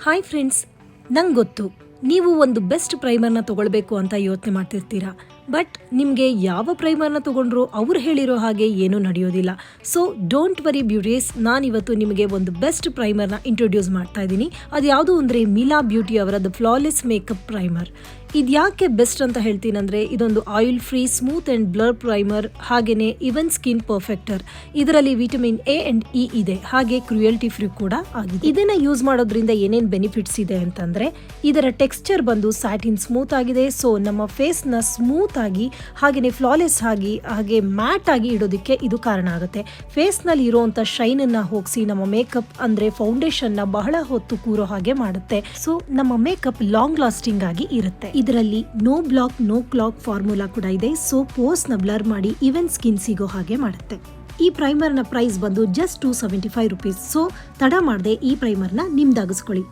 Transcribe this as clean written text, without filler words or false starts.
Hi friends, ನಂಗೆ ಗೊತ್ತು ನೀವು ಒಂದು ಬೆಸ್ಟ್ ಪ್ರೈಮರ್ನ ತೊಗೊಳ್ಬೇಕು ಅಂತ ಯೋಚನೆ ಮಾಡ್ತಿರ್ತೀರಾ. ಬಟ್ ನಿಮಗೆ ಯಾವ ಪ್ರೈಮರ್ನ ತೊಗೊಂಡ್ರು ಅವ್ರು ಹೇಳಿರೋ ಹಾಗೆ ಏನೂ ನಡೆಯೋದಿಲ್ಲ. ಸೊ ಡೋಂಟ್ ವರಿ ಬ್ಯೂಟೀಸ್, ನಾನಿವತ್ತು ನಿಮಗೆ ಒಂದು ಬೆಸ್ಟ್ ಪ್ರೈಮರ್ನ ಇಂಟ್ರೊಡ್ಯೂಸ್ ಮಾಡ್ತಾ ಇದ್ದೀನಿ. ಅದು ಯಾವುದು ಅಂದರೆ ಮಿಲಾ ಬ್ಯೂಟಿ ಅವರ ದ ಫ್ಲಾಲೆಸ್ ಮೇಕಪ್ ಪ್ರೈಮರ್. ಇದು ಯಾಕೆ ಬೆಸ್ಟ್ ಅಂತ ಹೇಳ್ತೀನಂದರೆ, ಇದೊಂದು oil free smooth and blur primer, ಹಾಗೆಯೇ ಇವನ್ ಸ್ಕಿನ್ ಪರ್ಫೆಕ್ಟರ್. ಇದರಲ್ಲಿ ವಿಟಮಿನ್ ಎ ಆ್ಯಂಡ್ ಇ ಇದೆ, ಹಾಗೆ ಕ್ರುಯಲ್ಟಿ ಫ್ರೀ ಕೂಡ ಆಗಿದೆ. ಇದನ್ನು ಯೂಸ್ ಮಾಡೋದ್ರಿಂದ ಏನೇನು ಬೆನಿಫಿಟ್ಸ್ ಇದೆ ಅಂತಂದರೆ, ಇದರ ಟೆಕ್ಸ್ಚರ್ ಬಂದು ಸ್ಯಾಟಿನ್ ಸ್ಮೂತ್ ಆಗಿದೆ. ಸೊ ನಮ್ಮ ಫೇಸ್ನ ಸ್ಮೂತ್ ಆಗಿ ಹಾಗೆಯೇ ಫ್ಲಾಲೆಸ್ ಆಗಿ ಹಾಗೆ ಮ್ಯಾಟ್ ಆಗಿ ಇಡೋದಕ್ಕೆ ಇದು ಕಾರಣ ಆಗುತ್ತೆ. ಫೇಸ್ನಲ್ಲಿ ಇರೋವಂಥ ಶೈನನ್ನು ಹೋಗಿಸಿ ನಮ್ಮ ಮೇಕಪ್ ಅಂದರೆ ಫೌಂಡೇಶನ್ನ ಬಹಳ ಹೊತ್ತು ಕೂರೋ ಹಾಗೆ ಮಾಡುತ್ತೆ. ಸೊ ನಮ್ಮ ಮೇಕಪ್ ಲಾಂಗ್ ಲಾಸ್ಟಿಂಗ್ ಆಗಿ ಇರುತ್ತೆ. ಇದರಲ್ಲಿ no block no clock formula ಕೂಡ ಇದೆ. ಸೊ ಪೋರ್ಸ್ನ ಬ್ಲರ್ ಮಾಡಿ ಈವನ್ ಸ್ಕಿನ್ ಸಿಗೋ ಹಾಗೆ ಮಾಡುತ್ತೆ. ಈ ಪ್ರೈಮರ್ನ ಪ್ರೈಸ್ ಬಂದು ಜಸ್ಟ್ 275 ರೂಪೀಸ್. ಸೊ ತಡ ಮಾಡದೆ ಈ ಪ್ರೈಮರ್ನ ನಿಮ್ದಾಗಿಸ್ಕೊಳ್ಳಿ.